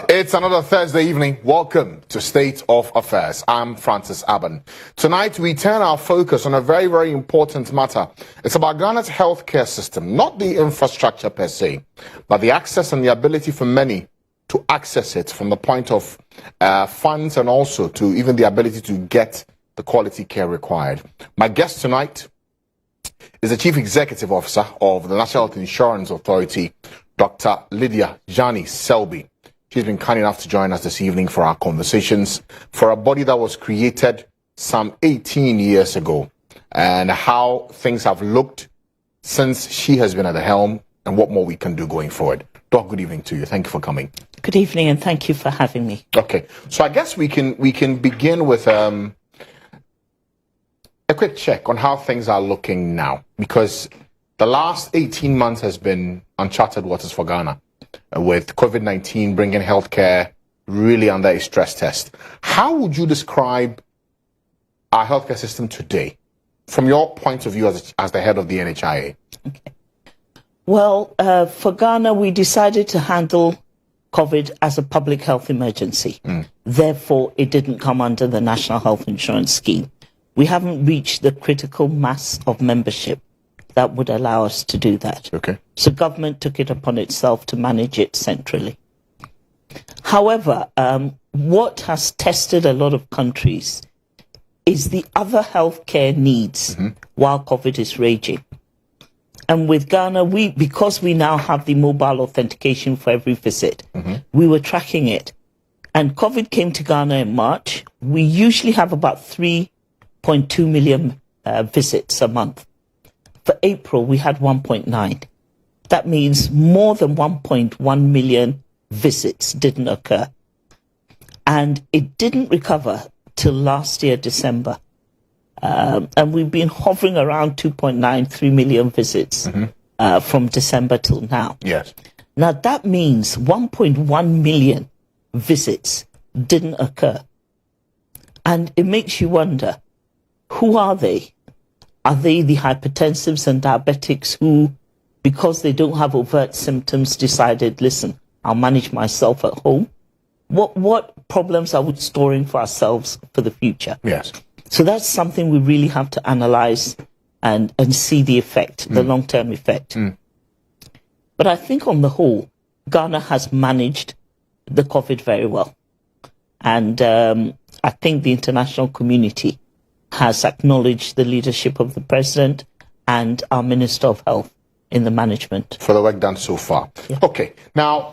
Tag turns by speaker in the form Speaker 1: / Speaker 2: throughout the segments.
Speaker 1: It's another Thursday evening. Welcome to State of Affairs. I'm Francis Aben. Tonight, we turn our focus on a very, very important matter. It's about Ghana's healthcare system, not the infrastructure per se, but the access and the ability for many to access it from the point of funds and also to even the ability to get the quality care required. My guest tonight is the Chief Executive Officer of the National Health Insurance Authority, Dr. Lydia Dsane-Selby. She's been kind enough to join us this evening for our conversations for a body that was created some 18 years ago, and how things have looked since she has been at the helm and what more we can do going forward. Doc, good evening to you. Thank you for coming.
Speaker 2: Good evening, and thank you for having me.
Speaker 1: Okay, so I guess we can begin with a quick check on how things are looking now, because the last 18 months has been uncharted waters for Ghana, with COVID-19 bringing healthcare really under a stress test. How would you describe our healthcare system today, from your point of view as the head of the NHIA?
Speaker 2: Okay. Well, for Ghana, we decided to handle COVID as a public health emergency. Therefore, it didn't come under the National Health Insurance Scheme. We haven't reached the critical mass of membership that would allow us to do that.
Speaker 1: Okay.
Speaker 2: So government took it upon itself to manage it centrally. However, what has tested a lot of countries is the other healthcare needs while COVID is raging. And with Ghana, because we now have the mobile authentication for every visit, we were tracking it. And COVID came to Ghana in March. We usually have about 3.2 million visits a month. For April, we had 1.9. That means more than 1.1 million visits didn't occur. And it didn't recover till last year, December. And we've been hovering around 2.93 million visits from December till now.
Speaker 1: Yes.
Speaker 2: Now, that means 1.1 million visits didn't occur. And it makes you wonder, who are they? Are they the hypertensives and diabetics who, because they don't have overt symptoms, decided, listen, I'll manage myself at home? What problems are we storing for ourselves for the future?
Speaker 1: Yes.
Speaker 2: So that's something we really have to analyze and see the effect, the long-term effect. But I think on the whole, Ghana has managed the COVID very well. And I think the international community has acknowledged the leadership of the President and our Minister of Health in the management.
Speaker 1: For the work done so far.
Speaker 2: Yeah.
Speaker 1: Okay. Now,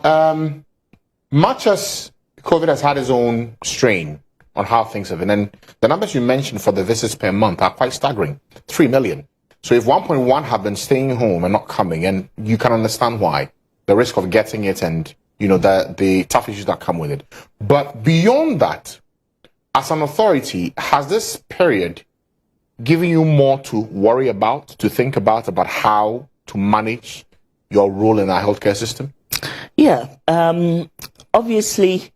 Speaker 1: much as COVID has had its own strain on how things have been, and the numbers you mentioned for the visits per month are quite staggering, 3 million. So if 1.1 have been staying home and not coming, and you can understand why, the risk of getting it and, you know, the tough issues that come with it. But beyond that, as an authority, has this period given you more to worry about, to think about how to manage your role in our healthcare system?
Speaker 2: Yeah. Obviously,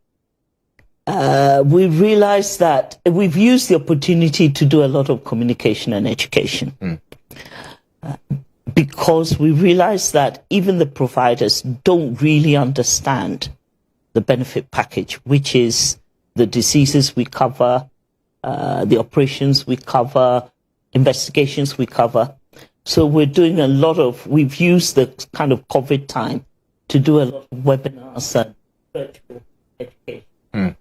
Speaker 2: we realized that we've used the opportunity to do a lot of communication and education. Because we realized that even the providers don't really understand the benefit package, which is the diseases we cover, the operations we cover, investigations we cover. So we're doing we've used the kind of COVID time to do a lot of webinars and virtual education.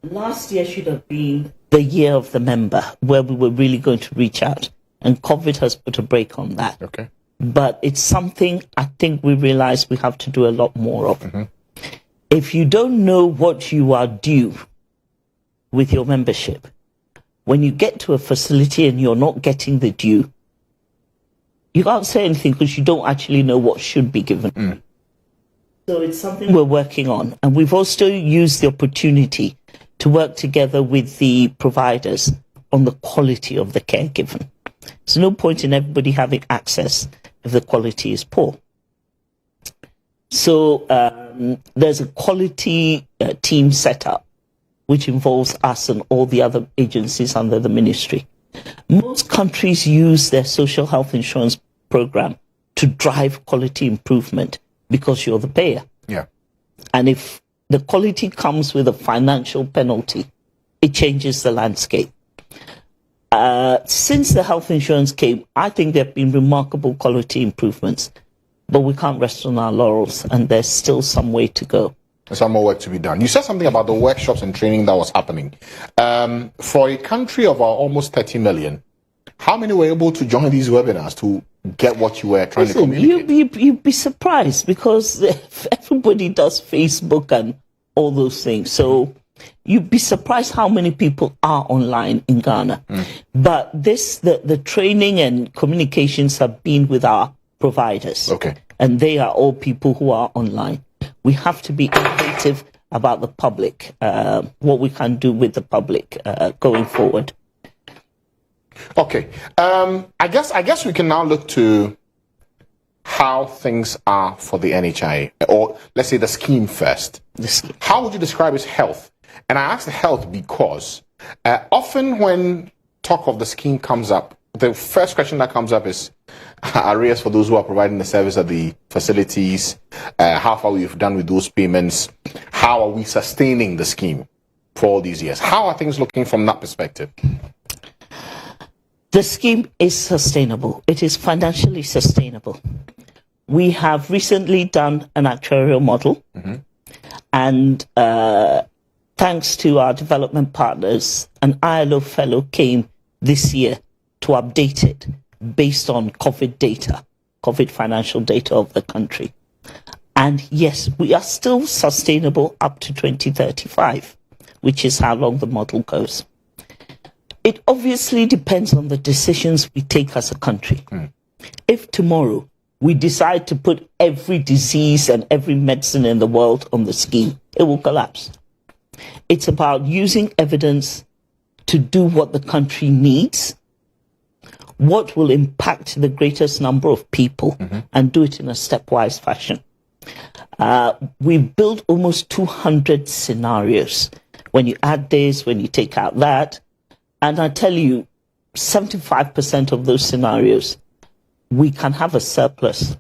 Speaker 2: Last year should have been the year of the member, where we were really going to reach out. And COVID has put a brake on that.
Speaker 1: Okay.
Speaker 2: But it's something I think we realize we have to do a lot more of. If you don't know what you are due with your membership, when you get to a facility and you're not getting the due, you can't say anything because you don't actually know what should be given. So it's something we're working on. And we've also used the opportunity to work together with the providers on the quality of the care given. There's no point in everybody having access if the quality is poor. So there's a quality team set up, which involves us and all the other agencies under the ministry. Most countries use their social health insurance program to drive quality improvement because you're the payer.
Speaker 1: Yeah.
Speaker 2: And if the quality comes with a financial penalty, it changes the landscape. Since the health insurance came, I think there have been remarkable quality improvements, but we can't rest on our laurels, and there's still some way to go.
Speaker 1: There's some more work to be done. You said something about the workshops and training that was happening. For a country of almost 30 million, how many were able to join these webinars to get what you were trying to communicate?
Speaker 2: You'd be surprised, because everybody does Facebook and all those things. So you'd be surprised how many people are online in Ghana. But the training and communications have been with our providers.
Speaker 1: Okay.
Speaker 2: And they are all people who are online. We have to be innovative about the public, what we can do with the public going forward.
Speaker 1: Okay. I guess we can now look to how things are for the NHIA, or let's say the scheme first.
Speaker 2: The scheme.
Speaker 1: How would you describe its health? And I ask the health because often when talk of the scheme comes up, the first question that comes up is arrears for those who are providing the service at the facilities, how far we've done with those payments, how are we sustaining the scheme for all these years? How are things looking from that perspective?
Speaker 2: The scheme is sustainable. It is financially sustainable. We have recently done an actuarial model, and thanks to our development partners, an ILO fellow came this year to update it based on COVID data, COVID financial data of the country. And yes, we are still sustainable up to 2035, which is how long the model goes. It obviously depends on the decisions we take as a country. If tomorrow we decide to put every disease and every medicine in the world on the scheme, it will collapse. It's about using evidence to do what the country needs, what will impact the greatest number of people, and do it in a stepwise fashion. We've built almost 200 scenarios. When you add this, when you take out that, and I tell you, 75% of those scenarios, we can have a surplus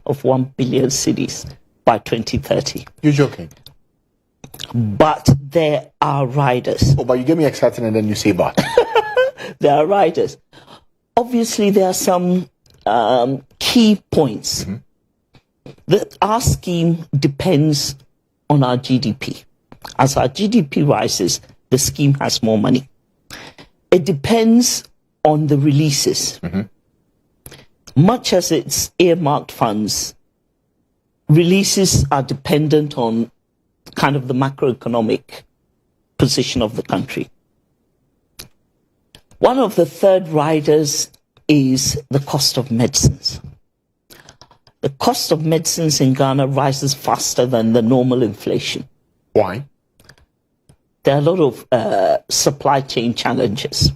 Speaker 2: of 1 billion cities by 2030.
Speaker 1: You're joking.
Speaker 2: But there are riders.
Speaker 1: Oh, but you get me excited and then you say but.
Speaker 2: There are riders. Obviously, there are some key points. That our scheme depends on our GDP. As our GDP rises, the scheme has more money. It depends on the releases. Much as it's earmarked funds, releases are dependent on kind of the macroeconomic position of the country. One of the third riders is the cost of medicines. The cost of medicines in Ghana rises faster than the normal inflation.
Speaker 1: Why?
Speaker 2: There are a lot of supply chain challenges.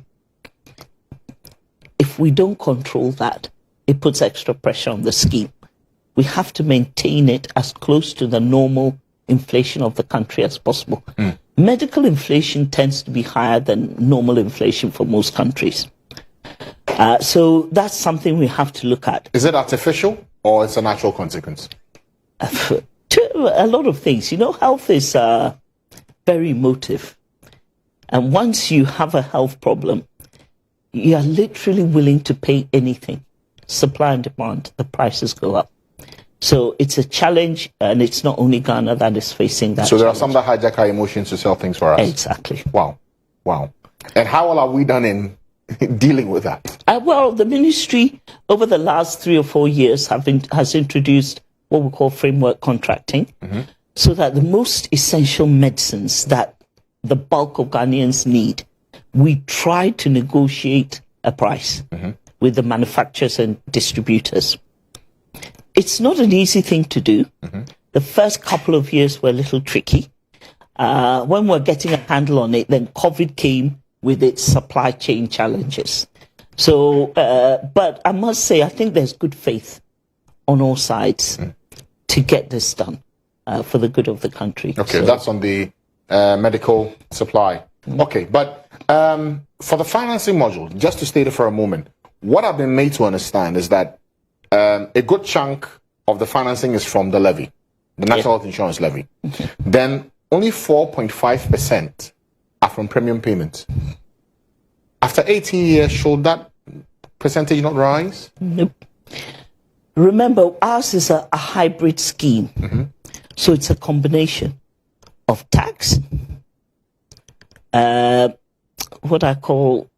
Speaker 2: If we don't control that, it puts extra pressure on the scheme. We have to maintain it as close to the normal inflation of the country as possible. Medical inflation tends to be higher than normal inflation for most countries. So that's something we have to look at.
Speaker 1: Is it artificial or it's a natural consequence?
Speaker 2: A lot of things. You know, health is very emotive. And once you have a health problem, you are literally willing to pay anything. Supply and demand, the prices go up. So it's a challenge, and it's not only Ghana that is facing that.
Speaker 1: So there
Speaker 2: challenge.
Speaker 1: are some that hijack our emotions to sell things for us.
Speaker 2: Exactly.
Speaker 1: Wow. And how well are we done in dealing with that?
Speaker 2: Well, the ministry over the last 3 or 4 years has introduced what we call framework contracting, so that the most essential medicines that the bulk of Ghanaians need, we try to negotiate a price with the manufacturers and distributors. It's not an easy thing to do. The first couple of years were a little tricky. When we're getting a handle on it, then COVID came with its supply chain challenges. So, but I must say, I think there's good faith on all sides to get this done for the good of the country.
Speaker 1: Okay,
Speaker 2: so,
Speaker 1: that's on the medical supply. Okay, but for the financing module, just to state it for a moment, what I've been made to understand is that a good chunk of the financing is from the levy. the National Health Insurance Levy, then only 4.5% are from premium payments. After 18 years, should that percentage not rise?
Speaker 2: Nope. Remember, ours is a hybrid scheme. So it's a combination of tax, what I call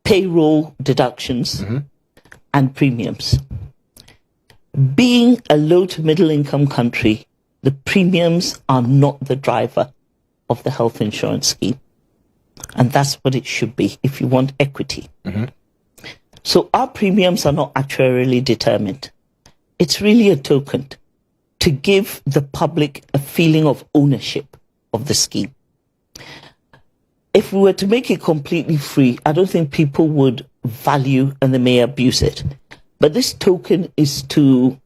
Speaker 2: payroll deductions, and premiums. Being a low to middle income country, the premiums are not the driver of the health insurance scheme. And that's what it should be if you want equity. So our premiums are not actuarially determined. It's really a token to give the public a feeling of ownership of the scheme. If we were to make it completely free, I don't think people would value and they may abuse it. But this token is to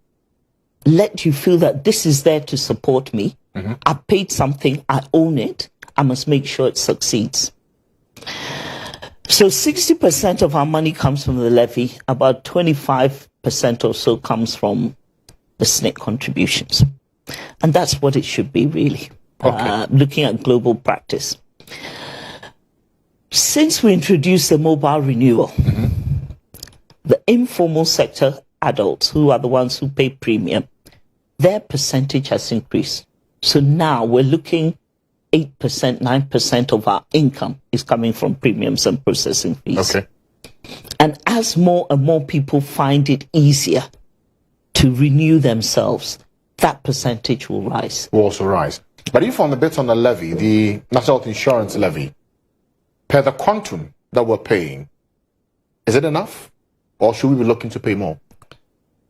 Speaker 2: let you feel that this is there to support me. I paid something, I own it, I must make sure it succeeds. So 60% of our money comes from the levy, about 25% or so comes from the SNCC contributions. And that's what it should be, really, looking at global practice. Since we introduced the mobile renewal, the informal sector adults, who are the ones who pay premium, their percentage has increased. So now we're looking 8%, 9% of our income is coming from premiums and processing fees. And as more and more people find it easier to renew themselves, that percentage will rise.
Speaker 1: Will also rise. But if on the bit on the levy, the National Health Insurance Levy, per the quantum that we're paying, is it enough? Or should we be looking to pay more?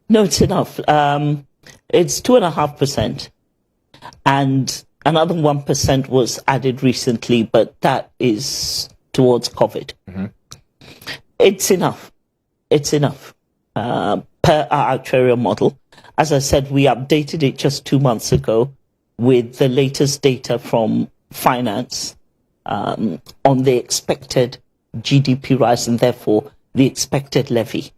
Speaker 2: No, it's enough. It's 2.5%. And another 1% was added recently, but that is towards COVID. It's enough. It's enough. Per our actuarial model. As I said, we updated it just 2 months ago with the latest data from finance on the expected GDP rise and therefore the expected levy.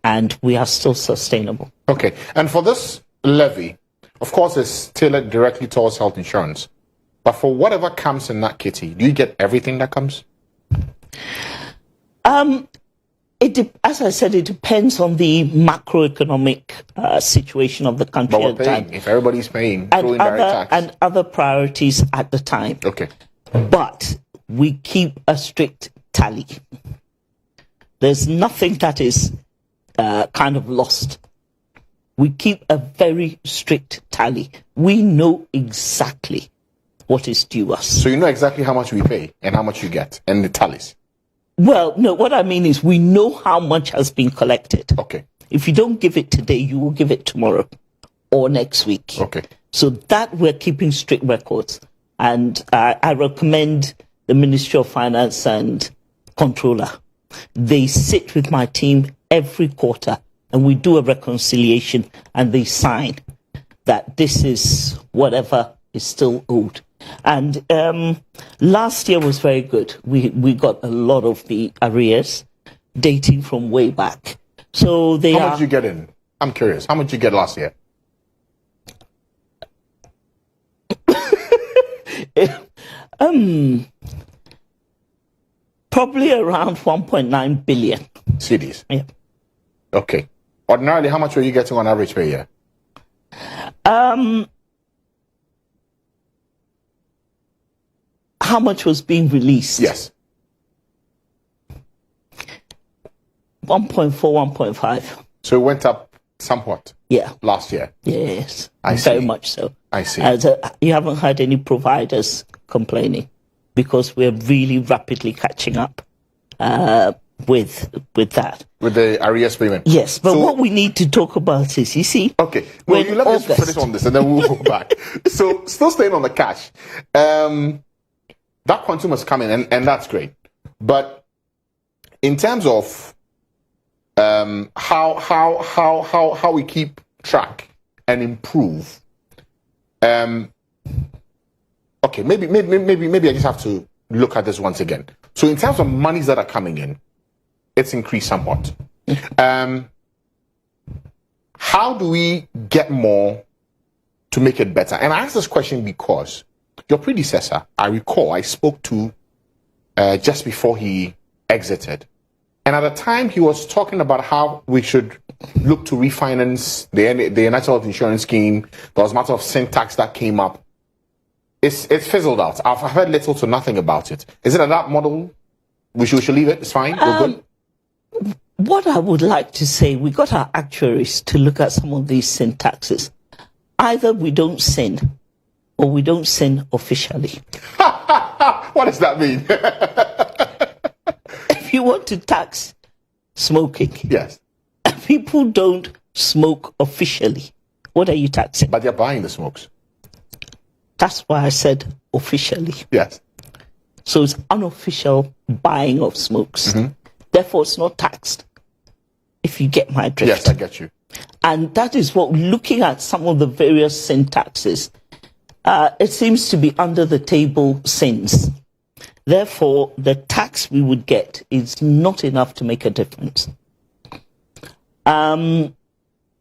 Speaker 2: And we are still sustainable. Okay.
Speaker 1: And for this levy, of course, it's tailored directly towards health insurance. But for whatever comes in that kitty, do you get everything that comes?
Speaker 2: As I said, it depends on the macroeconomic situation of the country
Speaker 1: at the time. If everybody's paying,
Speaker 2: and other priorities at the time.
Speaker 1: Okay.
Speaker 2: But we keep a strict tally. There's nothing that is kind of lost. We keep a very strict tally. We know exactly what is due us.
Speaker 1: So you know exactly how much we pay and how much you get and the tallies?
Speaker 2: Well, no, what I mean is we know how much has been collected.
Speaker 1: Okay.
Speaker 2: If you don't give it today, you will give it tomorrow or next week.
Speaker 1: Okay.
Speaker 2: So that we're keeping strict records. And I recommend the Ministry of Finance and Controller. They sit with my team every quarter and we do a reconciliation and they sign that this is whatever is still owed. And last year was very good. We got a lot of the arrears dating from way back. So
Speaker 1: How much did you get in? I'm curious. How much did you get last year?
Speaker 2: Probably around 1.9 billion.
Speaker 1: Cedis?
Speaker 2: Yeah.
Speaker 1: Okay. Ordinarily, how much were you getting on average per year?
Speaker 2: How much was being released?
Speaker 1: Yes.
Speaker 2: 1.4, 1.5.
Speaker 1: So it went up somewhat?
Speaker 2: Yeah.
Speaker 1: Last year?
Speaker 2: Yes.
Speaker 1: I see.
Speaker 2: Very much so.
Speaker 1: I see.
Speaker 2: You haven't heard any providers complaining because we're really rapidly catching up with that.
Speaker 1: With the arrears payment?
Speaker 2: Yes, but what we need to talk about is, you see...
Speaker 1: Okay, well, let me just finish on this and then we'll go back. So, still staying on the cash. That quantum is coming and that's great. But in terms of how we keep track and improve, okay, maybe I just have to look at this once again. So in terms of monies that are coming in, it's increased somewhat. How do we get more to make it better? And I ask this question because your predecessor, I recall, I spoke to just before he exited. And at the time, he was talking about how we should look to refinance the National Health Insurance Scheme. There was a matter of syntax that came up. It's fizzled out. I've heard little to nothing about it. Is it that model? We should leave it? It's fine? We're good?
Speaker 2: What I would like to say, we got our actuaries to look at some of these syntaxes. Either we don't sin, or we don't sin officially.
Speaker 1: What does that mean?
Speaker 2: If you want to tax smoking,
Speaker 1: Yes.
Speaker 2: people don't smoke officially. What are you taxing?
Speaker 1: But they're buying the smokes.
Speaker 2: That's why I said officially.
Speaker 1: Yes.
Speaker 2: So it's unofficial buying of smokes. Therefore, it's not taxed. If you get my drift.
Speaker 1: Yes, I get you.
Speaker 2: And that is what, looking at some of the various syntaxes, it seems to be under the table sins. Therefore, the tax we would get is not enough to make a difference.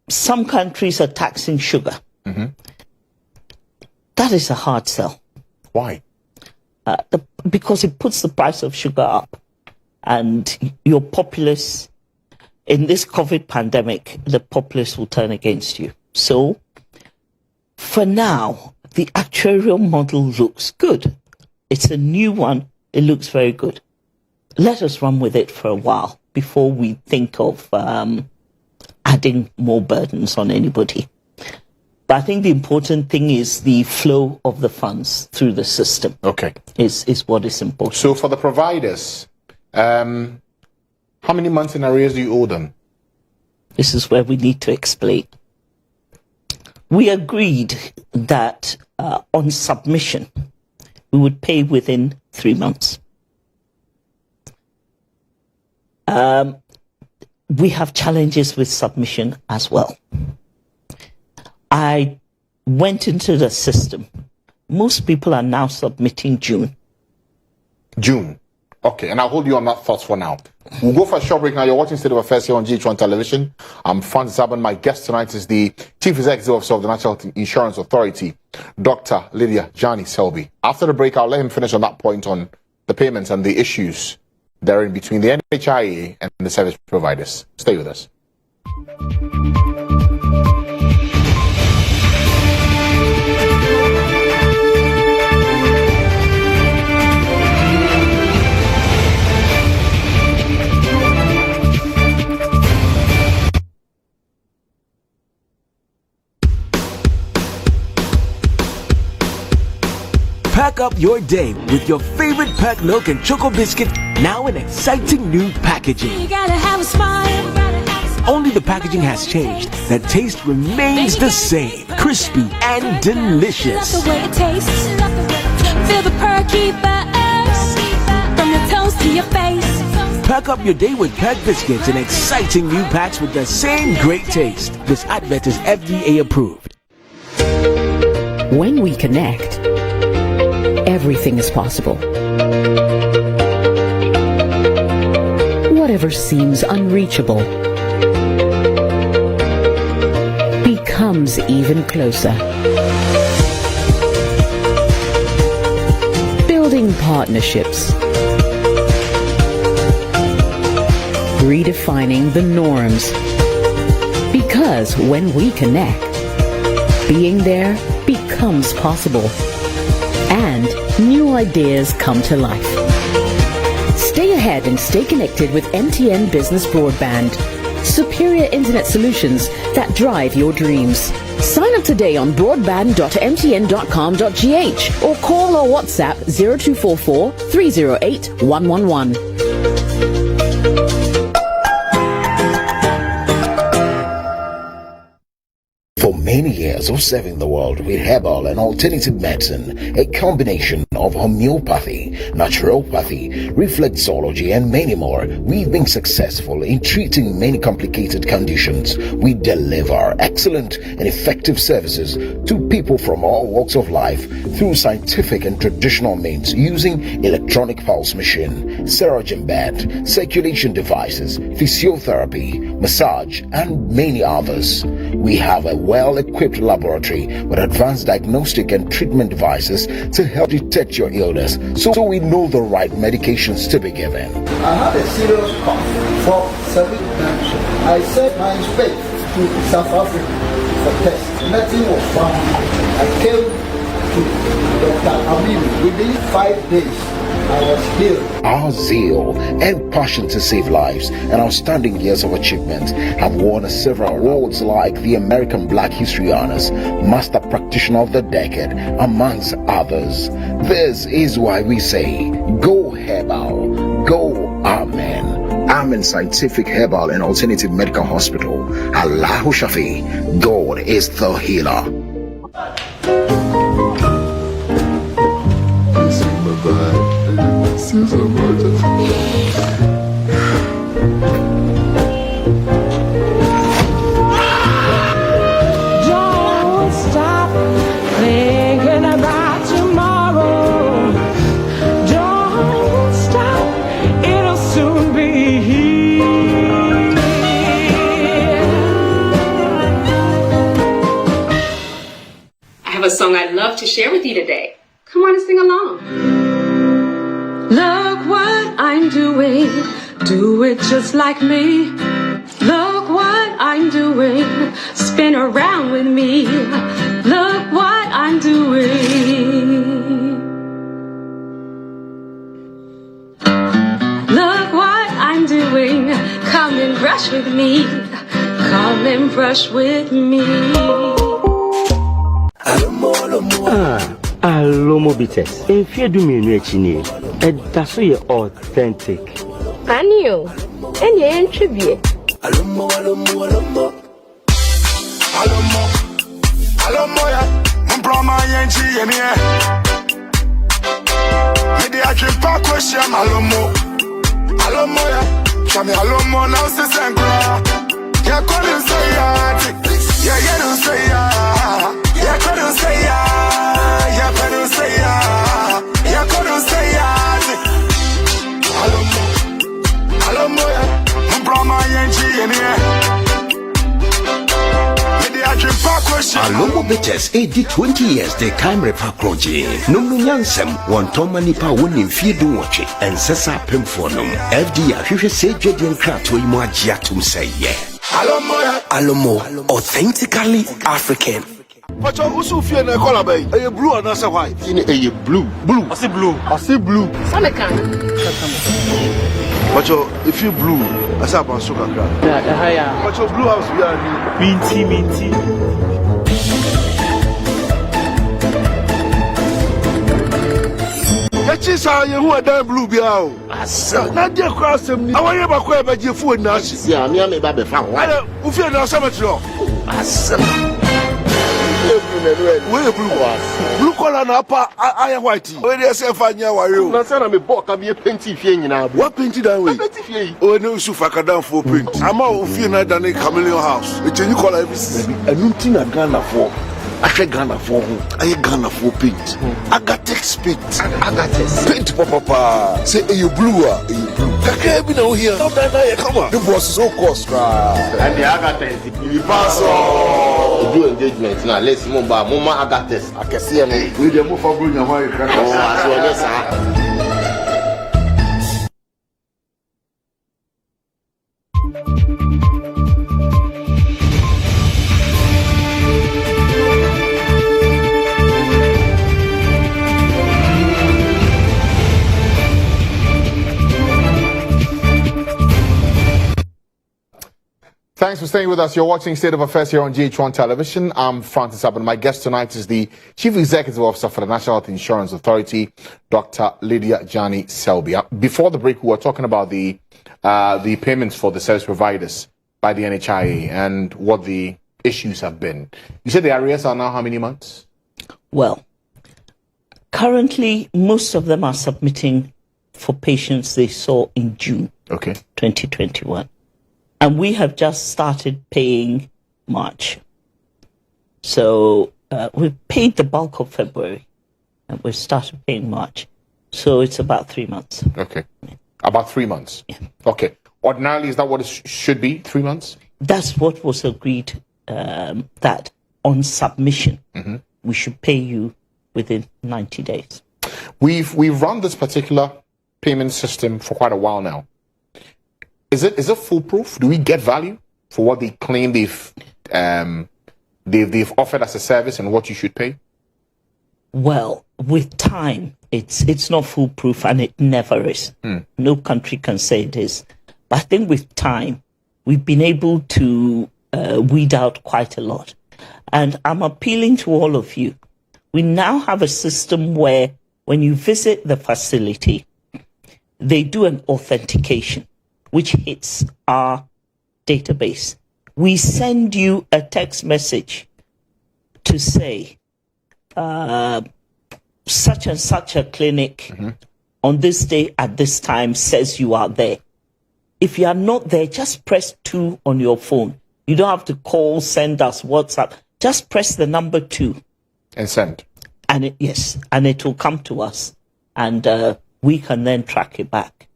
Speaker 2: Some countries are taxing sugar. That is a hard sell.
Speaker 1: Why?
Speaker 2: Because it puts the price of sugar up. And your populace, in this COVID pandemic, the populace will turn against you. So, for now, the actuarial model looks good. It's a new one. It looks very good. Let us run with it for a while before we think of adding more burdens on anybody. But I think the important thing is the flow of the funds through the system.
Speaker 1: Okay.
Speaker 2: Is what is important.
Speaker 1: So for the providers, how many months in arrears do you owe them?
Speaker 2: This is where we need to explain. We agreed that on submission, we would pay within 3 months. We have challenges with submission as well. I went into the system. Most people are now submitting June.
Speaker 1: June. Okay, and I'll hold you on that thought for now. We'll go for a short break now. You're watching State of Affairs here on GHOne Television. I'm Francis Aban. My guest tonight is the Chief Executive Officer of the National Health Insurance Authority, Dr. Lydia Dsane-Selby. After the break, I'll let him finish on that point on the payments and the issues therein between the NHIA and the service providers. Stay with us.
Speaker 3: Pack up your day with your favorite packed milk and choco biscuit, now in exciting new packaging.
Speaker 4: You gotta have a smile.
Speaker 3: Only the packaging has changed. The taste remains the same, crispy and delicious.
Speaker 4: Love the way it tastes. Feel the perky buzz from your toes to your face.
Speaker 3: Pack up your day with packed biscuits in exciting new packs with the same great taste. This advert is FDA approved.
Speaker 5: When we connect, everything is possible. Whatever seems unreachable becomes even closer. Building partnerships. Redefining the norms. Because when we connect, being there becomes possible. And new ideas come to life. Stay ahead and stay connected with MTN Business Broadband. Superior internet solutions that drive your dreams. Sign up today on broadband.mtn.com.gh or call or WhatsApp 0244 308 111.
Speaker 6: For many years of serving the world with herbal and alternative medicine, a combination of homeopathy, naturopathy, reflexology, and many more, we've been successful in treating many complicated conditions. We deliver excellent and effective services to people from all walks of life through scientific and traditional means using electronic pulse machine, serogen bed, circulation devices, physiotherapy, massage, and many others. We have a well-equipped laboratory with advanced diagnostic and treatment devices to help detect your illness so we know the right medications to be given.
Speaker 7: I had a serious cough for 7 times. I sent my spade to South Africa for tests. Nothing was found. I came to Dr. Amin. Within 5 days, I was healed.
Speaker 6: Our zeal and passion to save lives and outstanding years of achievement have won us several awards like the American Black History Honors, Master Practitioner of the Decade, amongst others. This is why we say, go Herbal, go Amen. Amen Scientific Herbal and Alternative Medical Hospital. Allahu Shafi, God is the healer.
Speaker 8: Don't stop thinking about tomorrow. Don't stop, it'll soon be here.
Speaker 9: I have a song I'd love to share with you today. Come on and sing along.
Speaker 8: Look what I'm doing, do it just like me. Look what I'm doing, spin around with me. Look what I'm doing. Look what I'm doing, come and brush with me. Come and brush with me.
Speaker 10: Alomo bitters. If you do me no chini, that's so you authentic.
Speaker 11: Anio, and you ain't tribute.
Speaker 12: Alomo, ya. Mbroma yenchi yemie. Midi akimpa kwesha alomo ya. Chami alomo na usisenkra. Ya konu say ya. Ya yenu say ya. Ya konu say ya. Ya konu say ya. Ya konu say ya. Alomo ya. Mbroma yenchi yemie.
Speaker 13: Alomo Bitters, 20 years, the camera packroji. Num Yansem, one Toma Nipa winning feed watch it, and Sessa Pimphonum. FD, if you say Jadian Crap to Imagiatum say, yeah.
Speaker 3: Alomo, authentically African.
Speaker 12: But you also feel na color bay. Are you blue or not so white?
Speaker 1: Are you blue? Blue.
Speaker 12: I see blue.
Speaker 1: I see blue.
Speaker 12: But you, if you blue, I say about sugar crab.
Speaker 10: Yeah.
Speaker 12: But your blue house we are
Speaker 10: Minty.
Speaker 12: Yachisa ye who are damn blue biao. Asa. Na dia kwa asem ni. Awaye ba kwa ba je fu na ahye.
Speaker 1: See, I'm here me ba be fa.
Speaker 12: Ala, u fie na cemetery.
Speaker 1: Asa.
Speaker 12: Where blue was? Blue color na apa iron white. Where dey say fa nya ware o.
Speaker 1: Na say na me book ka be painti fie nyina.
Speaker 12: What painted that way?
Speaker 1: Painti fie.
Speaker 12: Oh no su fa ka down for paint. Ama u fie na dan chameleon house. E change color every season.
Speaker 6: Enunti na Ghana for. Ahwe Ghana for ho. Aye Ghana for paint. Agatex paint.
Speaker 1: Agatex.
Speaker 12: Paint papa. Say you blue ah. You blue. Kaka bi na o here. No dan na come on. The boss so cost
Speaker 1: and the Agatex. You pass on. Do engagement now. Let's move back. Mama Agatex. Akese no.
Speaker 12: We dey move for blue na why you crack.
Speaker 1: Oh, as well as Thanks for staying with us. You're watching State of Affairs here on GHOne Television. I'm Francis Aben. My guest tonight is the Chief Executive Officer for the National Health Insurance Authority, Dr. Lydia Dsane-Selby. Before the break, we were talking about the payments for the service providers by the NHIA and what the issues have been. You said the arrears are now how many months?
Speaker 2: Well, currently, most of them are submitting for patients they saw in June 2021. And we have just started paying March. So we've paid the bulk of February and we've started paying March. So it's about 3 months.
Speaker 1: Okay. About 3 months?
Speaker 2: Yeah.
Speaker 1: Okay. Ordinarily, is that what it should be, 3 months?
Speaker 2: That's what was agreed, that on submission, we should pay you within 90 days.
Speaker 1: We've run this particular payment system for quite a while now. Is it foolproof? Do we get value for what they claim they've offered as a service and what you should pay?
Speaker 2: Well, with time, it's not foolproof, and it never is. No country can say it is. But I think with time, we've been able to weed out quite a lot. And I'm appealing to all of you. We now have a system where when you visit the facility, they do an authentication, which hits our database. We send you a text message to say, such and such a clinic on this day at this time says you are there. If you are not there, just press 2 on your phone. You don't have to call, send us WhatsApp. Just press the number 2.
Speaker 1: And send.
Speaker 2: And it will come to us. And we can then track it back.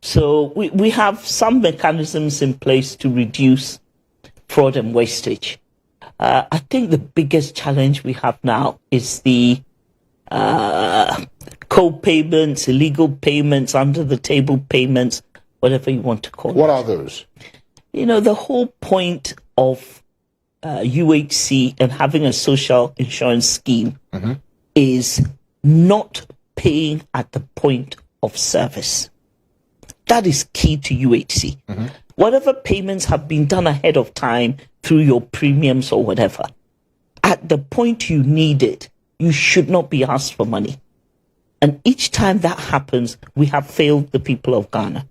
Speaker 2: So we have some mechanisms in place to reduce fraud and wastage. I think the biggest challenge we have now is the co-payments, illegal payments, under-the-table payments, whatever you want to call it.
Speaker 1: What are those?
Speaker 2: You know, the whole point of UHC and having a social insurance scheme is not paying at the point of service. That is key to UHC. Whatever payments have been done ahead of time through your premiums or whatever, at the point you need it, you should not be asked for money. And each time that happens, we have failed the people of Ghana.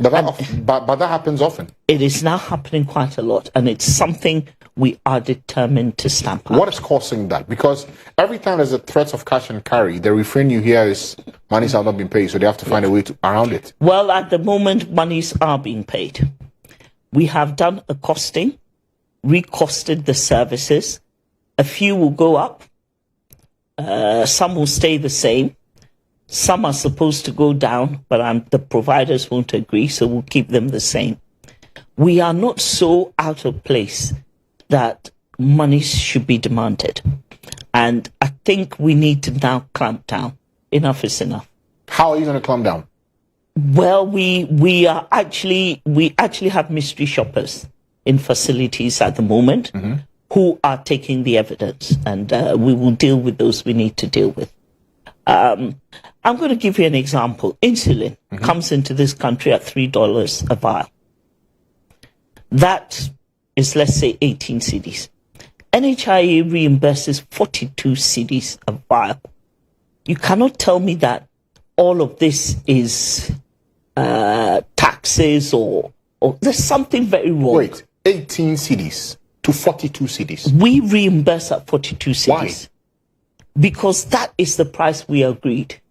Speaker 1: But that happens often.
Speaker 2: It is now happening quite a lot, and it's something we are determined to stamp out.
Speaker 1: What is causing that? Because every time there's a threat of cash and carry, the refrain you hear is monies have not been paid, so they have to find a way around it.
Speaker 2: Well, at the moment, monies are being paid. We have done a costing, recosted the services. A few will go up. Some will stay the same. Some are supposed to go down, but the providers won't agree, so we'll keep them the same. We are not so out of place that money should be demanded. And I think we need to now clamp down. Enough is enough.
Speaker 1: How are you going to clamp down?
Speaker 2: Well, we actually have mystery shoppers in facilities at the moment who are taking the evidence, and we will deal with those we need to deal with. I'm going to give you an example. Insulin comes into this country at $3 a vial. That is, let's say, 18 cedis. NHIA reimburses 42 cedis a vial. You cannot tell me that all of this is taxes or there's something very wrong.
Speaker 1: Wait, 18 cedis to 42 cedis.
Speaker 2: We reimburse at 42 cedis. Why? Because that is the price we agreed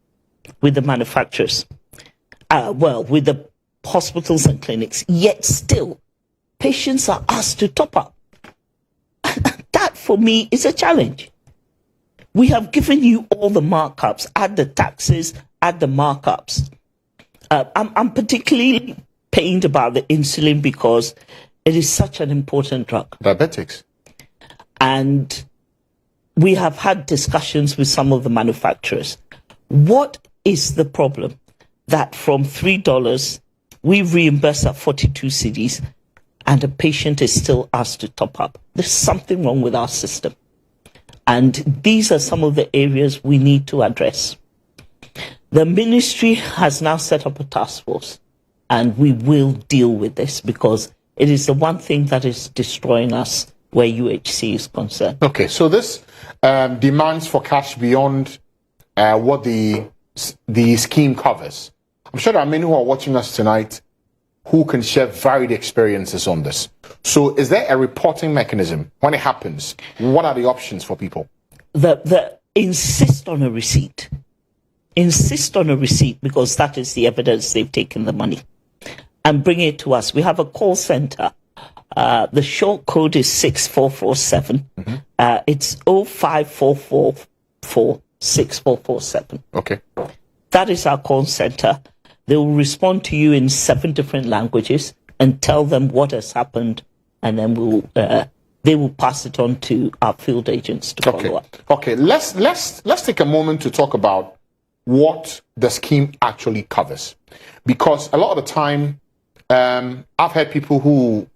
Speaker 2: with the manufacturers. With the hospitals and clinics. Yet still, patients are asked to top up. That, for me, is a challenge. We have given you all the markups, add the taxes, add the markups. I'm particularly pained about the insulin because it is such an important drug.
Speaker 1: Diabetics.
Speaker 2: And we have had discussions with some of the manufacturers. What is the problem? That from $3, we reimburse at 42 cedis, and a patient is still asked to top up. There's something wrong with our system. And these are some of the areas we need to address. The ministry has now set up a task force, and we will deal with this because it is the one thing that is destroying us where UHC is concerned.
Speaker 1: Okay, so this demands for cash beyond what the scheme covers. I'm sure there are many who are watching us tonight who can share varied experiences on this. So is there a reporting mechanism when it happens? What are the options for people?
Speaker 2: Insist on a receipt. Insist on a receipt because that is the evidence they've taken the money. And bring it to us. We have a call center. The short code is 6447. It's 05444 6447.
Speaker 1: Okay.
Speaker 2: That is our call center. They will respond to you in 7 different languages and tell them what has happened, and then we'll they will pass it on to our field agents to follow up.
Speaker 1: Okay, let's take a moment to talk about what the scheme actually covers, because a lot of the time I've had people who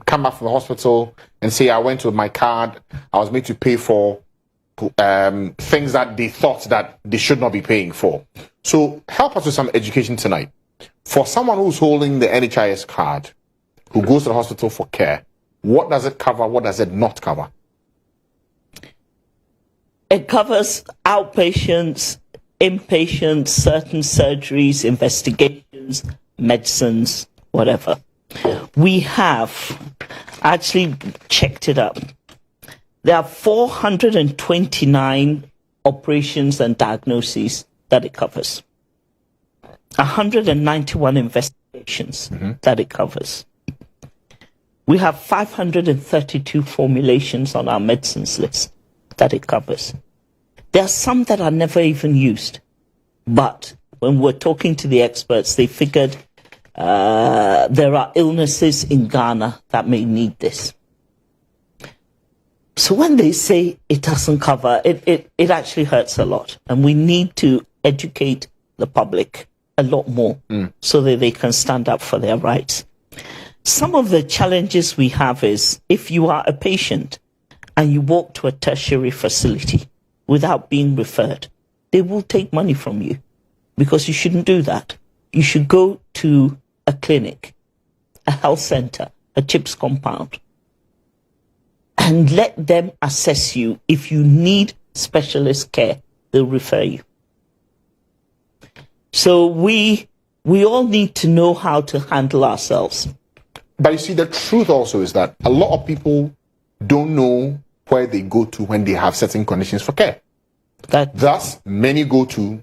Speaker 1: come back from the hospital and say, I went with my card, I was made to pay for things that they thought that they should not be paying for. So help us with some education tonight. For someone who's holding the NHIS card, who goes to the hospital for care, what does it cover? What does it not cover?
Speaker 2: It covers outpatients, inpatients, certain surgeries, investigations, medicines, whatever. We have actually checked it up. There are 429 operations and diagnoses that it covers. 191 investigations that it covers. We have 532 formulations on our medicines list that it covers. There are some that are never even used. But when we're talking to the experts, they figured there are illnesses in Ghana that may need this. So when they say it doesn't cover, it actually hurts a lot. And we need to educate the public a lot more so that they can stand up for their rights. Some of the challenges we have is if you are a patient and you walk to a tertiary facility without being referred, they will take money from you because you shouldn't do that. You should go to a clinic, a health center, a CHIPS compound, and let them assess you. If you need specialist care, they'll refer you. So we all need to know how to handle ourselves.
Speaker 1: But you see, the truth also is that a lot of people don't know where they go to when they have certain conditions for care. Thus, many go to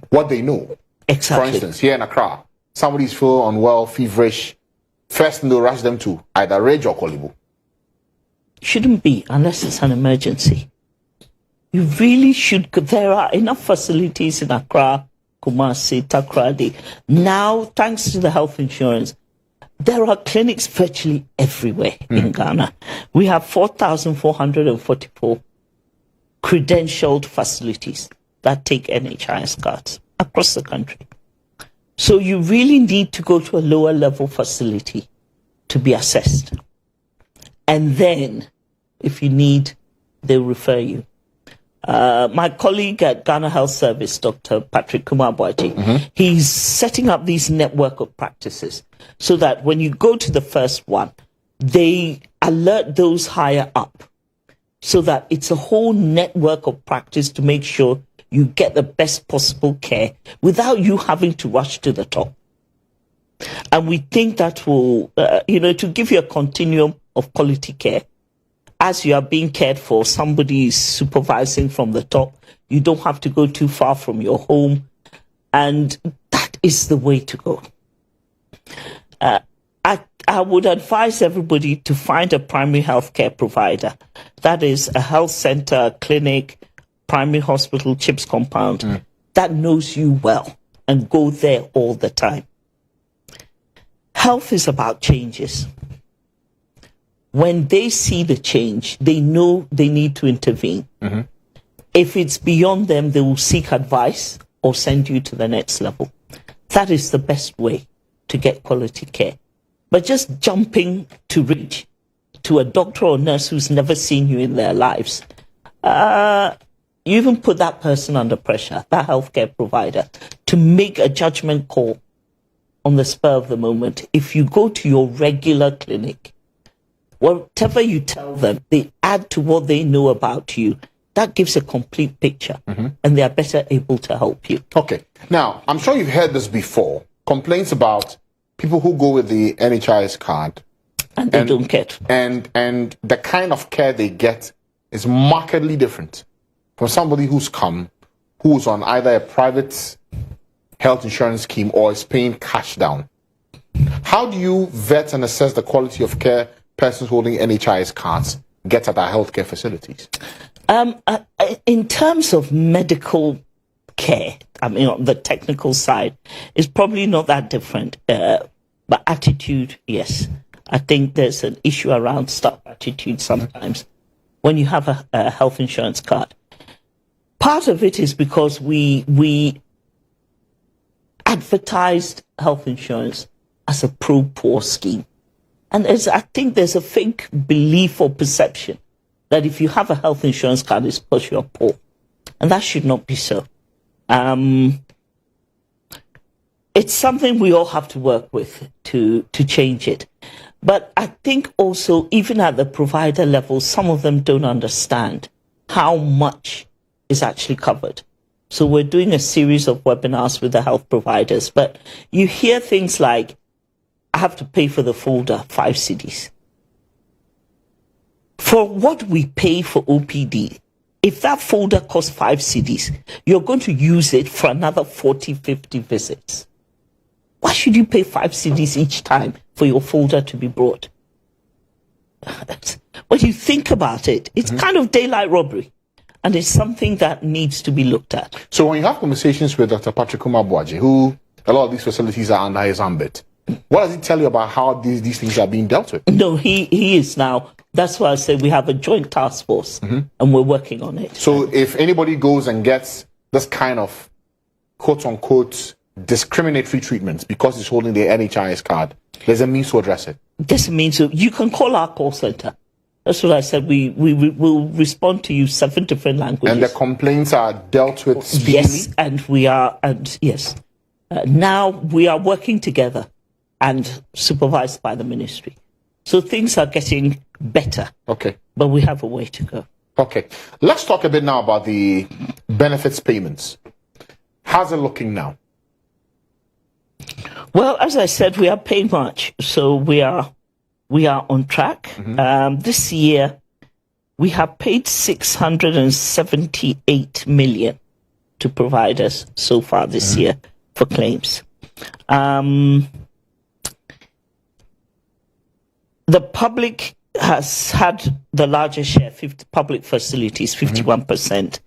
Speaker 1: what they know.
Speaker 2: Exactly.
Speaker 1: For instance, here in Accra, somebody's feeling unwell, feverish. First thing they'll rush them to either Reg or Kolibu.
Speaker 2: Shouldn't be unless it's an emergency. You really should. There are enough facilities in Accra, Kumasi, Takoradi. Now, thanks to the health insurance, there are clinics virtually everywhere in Ghana. We have 4,444 credentialed facilities that take NHIS cards across the country. So you really need to go to a lower level facility to be assessed. And then, if you need, they'll refer you. My colleague at Ghana Health Service, Dr. Patrick Kumar-Boaji, he's setting up these network of practices so that when you go to the first one, they alert those higher up so that it's a whole network of practice to make sure you get the best possible care without you having to rush to the top. And we think that will, to give you a continuum of quality care. As you are being cared for, somebody is supervising from the top. You don't have to go too far from your home. And that is the way to go. I would advise everybody to find a primary health care provider. That is a health center, clinic, primary hospital, CHIPS compound that knows you well and go there all the time. Health is about changes. When they see the change, they know they need to intervene. If it's beyond them, they will seek advice or send you to the next level. That is the best way to get quality care. But just jumping to reach to a doctor or nurse who's never seen you in their lives, you even put that person under pressure, that healthcare provider, to make a judgment call on the spur of the moment. If you go to your regular clinic, whatever you tell them, they add to what they know about you. That gives a complete picture, and they are better able to help you.
Speaker 1: Okay. Now, I'm sure you've heard this before. Complaints about people who go with the NHIS card.
Speaker 2: And they don't get.
Speaker 1: And the kind of care they get is markedly different from somebody who's on either a private health insurance scheme or is paying cash down. How do you vet and assess the quality of care persons holding NHIS cards get at our healthcare facilities?
Speaker 2: In terms of medical care, I mean, on the technical side, it's probably not that different. But attitude, yes. I think there's an issue around staff attitude sometimes when you have a health insurance card. Part of it is because we advertised health insurance as a pro-poor scheme. And I think there's a fake belief or perception that if you have a health insurance card, it's because you're poor. And that should not be so. It's something we all have to work with to change it. But I think also, even at the provider level, some of them don't understand how much is actually covered. So we're doing a series of webinars with the health providers, but you hear things like, I have to pay for the folder, 5 cedis. For what we pay for OPD, if that folder costs 5 cedis, you're going to use it for another 40, 50 visits. Why should you pay 5 cedis each time for your folder to be brought? When you think about it, it's kind of daylight robbery. And it's something that needs to be looked at.
Speaker 1: So when you have conversations with Dr. Patrick Umabuaji, who a lot of these facilities are under his ambit, what does he tell you about how these things are being dealt with?
Speaker 2: No, he is now. That's why I say we have a joint task force and we're working on it.
Speaker 1: So if anybody goes and gets this kind of quote-unquote discriminatory treatment because he's holding the NHIS card, there's a means to address it?
Speaker 2: There's a means to. You can call our call center. That's what I said. We will respond to you 7 different languages.
Speaker 1: And the complaints are dealt with speedily?
Speaker 2: Yes, and we are, and yes. Now we are working together and supervised by the ministry. So things are getting better.
Speaker 1: Okay.
Speaker 2: But we have a way to go.
Speaker 1: Okay. Let's talk a bit now about the benefits payments. How's it looking now?
Speaker 2: Well, as I said, we are paying much. So we are on track. This year, we have paid 678 million to providers so far this year for claims. The public has had the largest share, public facilities, 51%,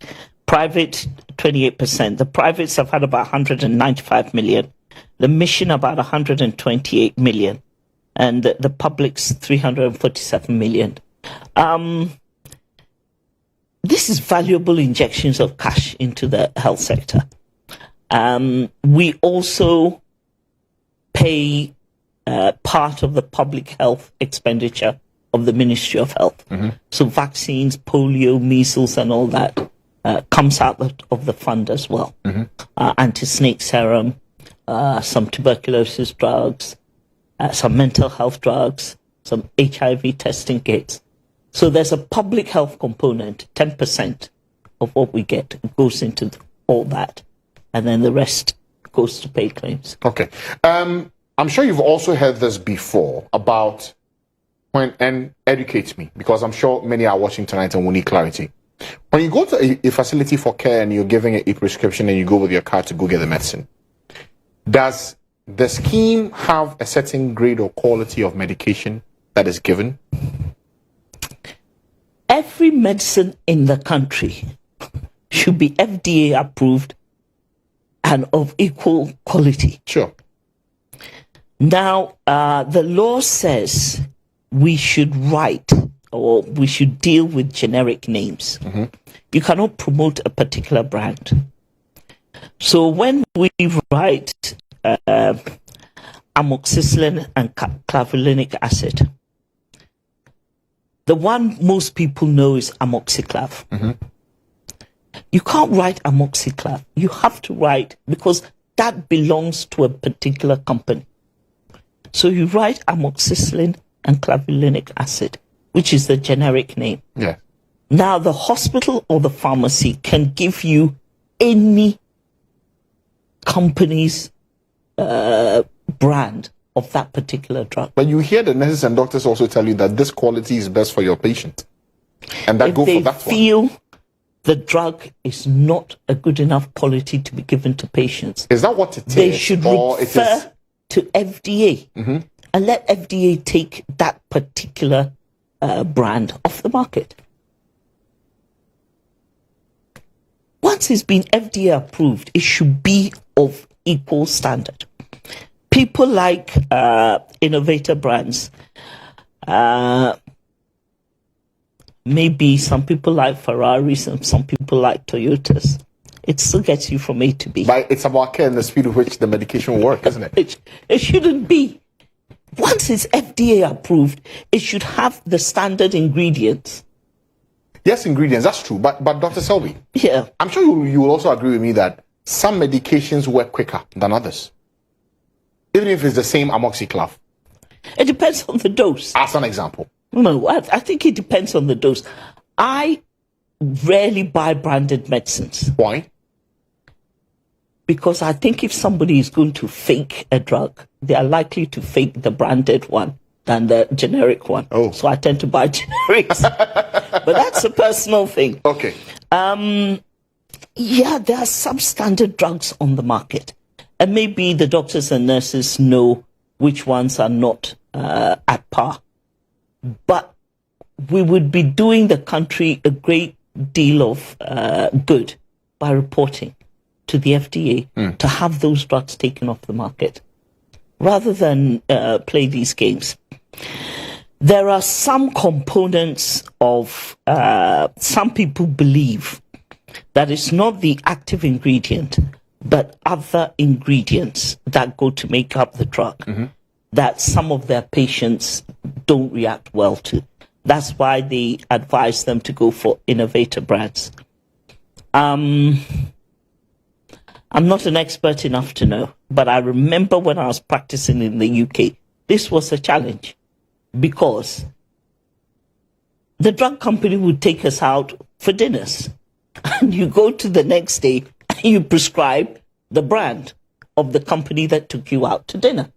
Speaker 2: private, 28%. The privates have had about 195 million, the mission about 128 million. And the public's 347 million. This is valuable injections of cash into the health sector. We also pay part of the public health expenditure of the Ministry of Health. So vaccines, polio, measles, and all that comes out of the fund as well. Anti-snake serum, some tuberculosis drugs, some mental health drugs, some HIV testing kits. So there's a public health component, 10% of what we get goes into all that. And then the rest goes to pay claims.
Speaker 1: Okay. I'm sure you've also heard this before about and educate me, because I'm sure many are watching tonight and will need clarity. When you go to a facility for care and you're giving a prescription and you go with your card to go get the medicine, does the scheme have a certain grade or quality of medication that is given?
Speaker 2: Every medicine in the country should be FDA approved and of equal quality.
Speaker 1: Sure.
Speaker 2: Now, the law says we should write or we should deal with generic names. You cannot promote a particular brand. So when we write amoxicillin and clavulanic acid, the one most people know is amoxiclav. You can't write amoxiclav. You have to write, because that belongs to a particular company. So you write amoxicillin and clavulanic acid, which is the generic name.
Speaker 1: Yeah.
Speaker 2: Now the hospital or the pharmacy can give you any company's brand of that particular drug.
Speaker 1: But you hear the nurses and doctors also tell you that this quality is best for your patient. And that go for that one.
Speaker 2: If they feel the drug is not a good enough quality to be given to patients,
Speaker 1: is that what it is?
Speaker 2: They should refer to FDA and let FDA take that particular brand off the market. Once it's been FDA approved, it should be of equal standard. people like innovator brands. Maybe some people like Ferraris and some people like Toyotas. It still gets you from A to B.
Speaker 1: But it's about care and the speed with which the medication will work, isn't it?
Speaker 2: It shouldn't be. Once it's FDA approved, it should have the standard ingredients.
Speaker 1: Yes, ingredients, that's true. But Dr. Selby,
Speaker 2: yeah,
Speaker 1: I'm sure you will also agree with me that some medications work quicker than others. Even if it's the same amoxiclav.
Speaker 2: It depends on the dose.
Speaker 1: As an example.
Speaker 2: No, I think it depends on the dose. I rarely buy branded medicines.
Speaker 1: Why?
Speaker 2: Because I think if somebody is going to fake a drug, they are likely to fake the branded one than the generic one.
Speaker 1: Oh.
Speaker 2: So I tend to buy generics. But that's a personal thing.
Speaker 1: Okay.
Speaker 2: Yeah, there are substandard drugs on the market. And maybe the doctors and nurses know which ones are not at par. But we would be doing the country a great deal of good by reporting to the FDA to have those drugs taken off the market rather than play these games. There are some components of, some people believe that it's not the active ingredient, but other ingredients that go to make up the drug that some of their patients don't react well to. That's why they advise them to go for innovator brands. I'm not an expert enough to know, but I remember when I was practicing in the UK, this was a challenge because the drug company would take us out for dinners. And you go to the next day and you prescribe the brand of the company that took you out to dinner.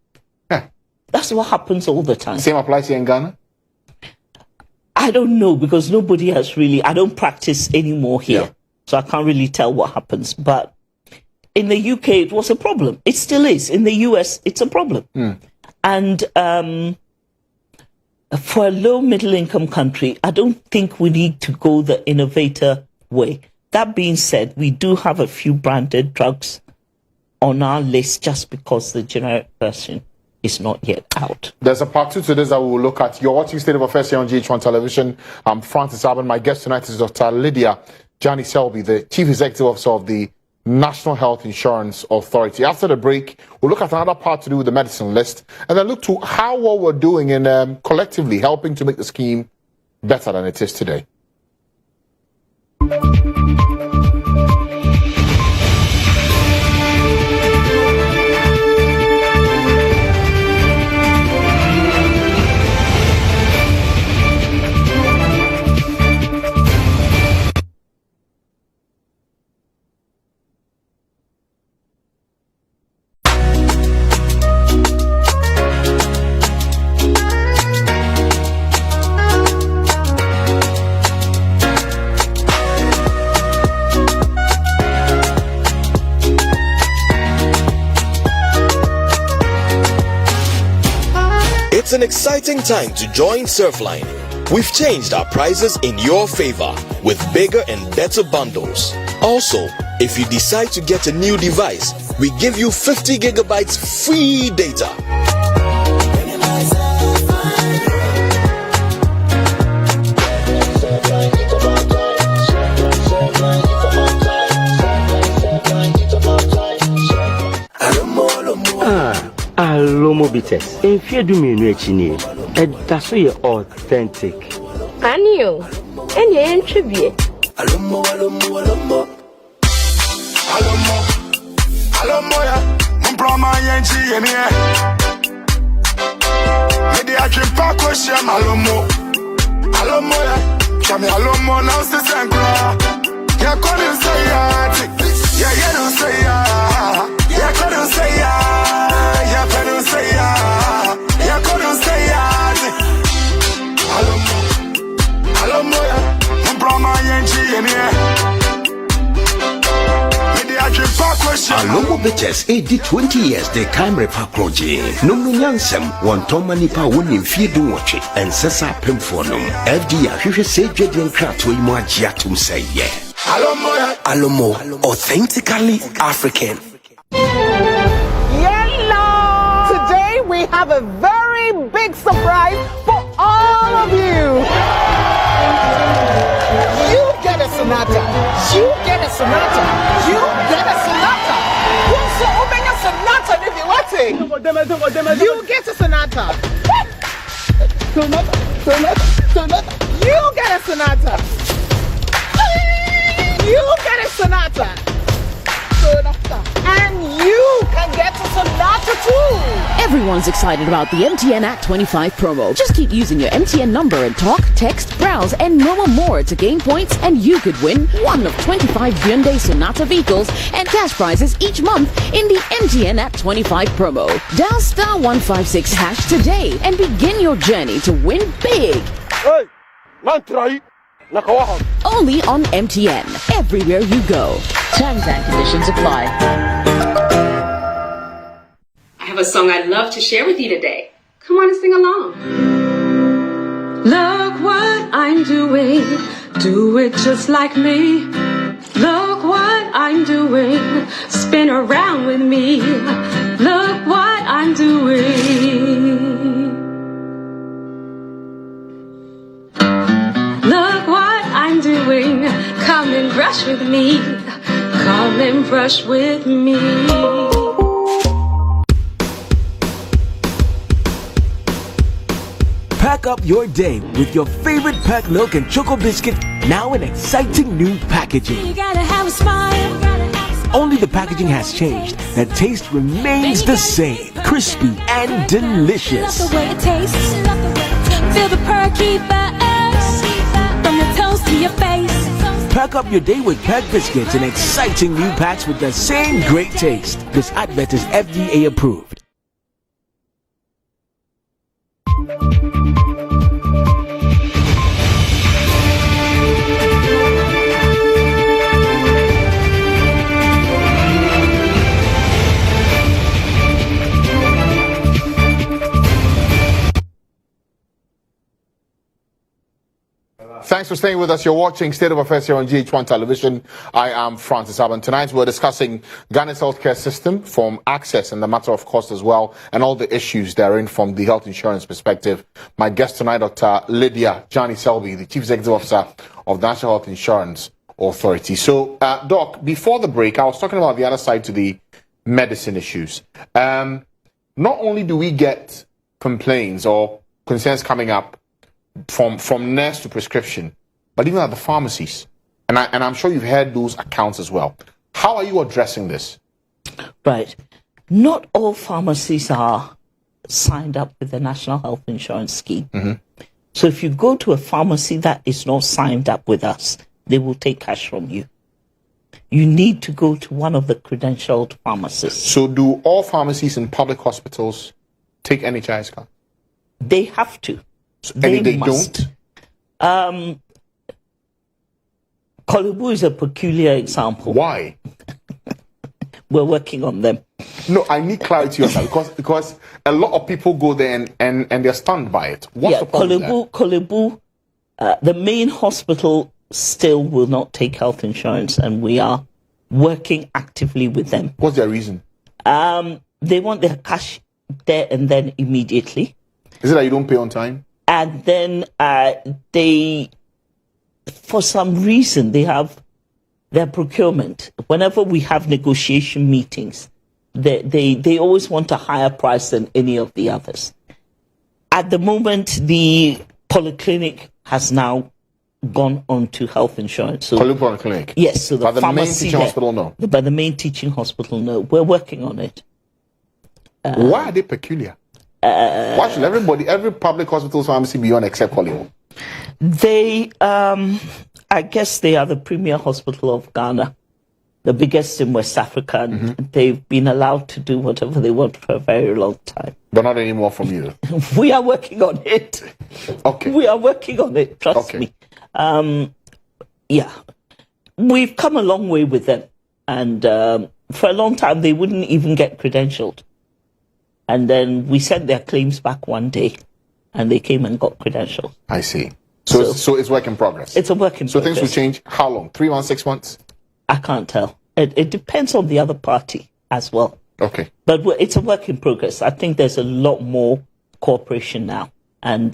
Speaker 2: That's what happens all the time.
Speaker 1: Same applies here in Ghana?
Speaker 2: I don't know because nobody has really, I don't practice anymore here. Yeah. So I can't really tell what happens. But in the UK, it was a problem. It still is. In the US, it's a problem. And for a low middle income country, I don't think we need to go the innovator way. That being said, we do have a few branded drugs on our list just because the generic version is not yet out. There's
Speaker 1: a part 2 to this that we will look at. You're watching State of Affairs here on GHOne Television. I'm Francis Aben. My guest tonight is Dr. Lydia Dsane-Selby, the Chief Executive Officer of the National Health Insurance Authority. After the break, we'll look at another part to do with the medicine list and then look to how what we're doing in collectively helping to make the scheme better than it is today.
Speaker 14: It's an exciting time to join Surfline. We've changed our prices in your favor with bigger and better bundles. Also, if you decide to get a new device, we give you 50 gigabytes free data.
Speaker 10: Alomobites. If you do me no chini, that's so you're authentic.
Speaker 11: Anio, any tribute.
Speaker 12: Alomo, ya, Mbrama Yanchi, and here. Maybe I can pack with you, Alomo, ya, Chami Alomo, now it's the yeah, couldn't say yeah, you don't say yeah, couldn't say yeah, couldn't say yeah, couldn't say Alomo, ya, Mbrama Yanchi, and here.
Speaker 13: Alomo bitches, 20 years, they came repackroji. Nunu nyansem, one toma nipa woni mfiedu watch, and sesa pemfonum. FDA, you say Jedian craft will more jiatum say, yeah.
Speaker 14: Alomo, authentically African.
Speaker 15: Yellow! have a very big surprise for all of you. You get a sonata. You get a sonata. You get a sonata. Who's so open a sonata if you want it? You get a sonata. Sonata. You get a sonata. You get a sonata. And you can get a sonata too.
Speaker 5: Everyone's excited about the MTN Act 25 promo. Just keep using your MTN number and talk, text, browse, and more to gain points, and you could win one of 25 Hyundai Sonata vehicles and cash prizes each month in the MTN Act 25 promo. Dial *156# today and begin your journey to win big.
Speaker 10: Hey, man, try.
Speaker 5: Only on MTN, everywhere you go. Terms and conditions apply.
Speaker 9: I have a song I'd love to share with you today. Come on and sing along.
Speaker 8: Look what I'm doing. Do it just like me. Look what I'm doing. Spin around with me. Look what I'm doing. Look what I'm doing. Come and brush with me. Come and brush with me.
Speaker 3: Pack up your day with your favorite packed milk and choco biscuit, now in exciting new packaging.
Speaker 4: You gotta have a smile.
Speaker 3: Only the packaging has changed. The taste remains the same. Crispy and delicious.
Speaker 4: Love the way it tastes. Feel the perky buzz from your toes to your face.
Speaker 3: Pack up your day with packed biscuits in exciting new packs with the same great taste. This advert is FDA approved.
Speaker 1: Thanks for staying with us. You're watching State of Affairs here on GHOne Television. I am Francis Aban. Tonight we're discussing Ghana's healthcare system from access and the matter of cost as well, and all the issues therein from the health insurance perspective. My guest tonight, Dr. Lydia Dsane-Selby, the Chief Executive Officer of the National Health Insurance Authority. So, Doc, before the break, I was talking about the other side to the medicine issues. Not only do we get complaints or concerns coming up from nurse to prescription, but even at the pharmacies. And I'm sure you've heard those accounts as well. How are you addressing this?
Speaker 2: Right. Not all pharmacies are signed up with the National Health Insurance Scheme.
Speaker 1: Mm-hmm.
Speaker 2: So if you go to a pharmacy that is not signed up with us, they will take cash from you. You need to go to one of the credentialed pharmacists.
Speaker 1: So do all pharmacies in public hospitals take NHIS card?
Speaker 2: They have to.
Speaker 1: So, and they
Speaker 2: must.
Speaker 1: don't?
Speaker 2: Kolebu is a peculiar example.
Speaker 1: Why?
Speaker 2: We're working on them.
Speaker 1: No, I need clarity on that because a lot of people go there and they're stunned by it. What's the problem there?
Speaker 2: Kolebu, the main hospital still will not take health insurance, and we are working actively with them.
Speaker 1: What's their reason?
Speaker 2: They want their cash there and then immediately.
Speaker 1: Is it that you don't pay on time?
Speaker 2: And then they, for some reason, they have their procurement. Whenever we have negotiation meetings, they always want a higher price than any of the others. At the moment, the polyclinic has now gone on to health insurance. So,
Speaker 1: polyclinic?
Speaker 2: Yes. So
Speaker 1: but the main teaching hospital, no?
Speaker 2: But the main teaching hospital, no. We're working on it.
Speaker 1: Why are they peculiar? Why should every public hospital pharmacy be on except Kolebu?
Speaker 2: They, I guess they are the premier hospital of Ghana, the biggest in West Africa, and they've been allowed to do whatever they want for a very long time.
Speaker 1: But not anymore from you?
Speaker 2: We are working on it.
Speaker 1: Okay.
Speaker 2: We are working on it, trust me. Yeah. We've come a long way with them, and for a long time they wouldn't even get credentialed. And then we sent their claims back one day, and they came and got credentialed.
Speaker 1: I see. So it's work in progress.
Speaker 2: It's a work in progress.
Speaker 1: So things will change. How long? 3 months, 6 months?
Speaker 2: I can't tell. It depends on the other party as well.
Speaker 1: Okay.
Speaker 2: But it's a work in progress. I think there's a lot more cooperation now. And,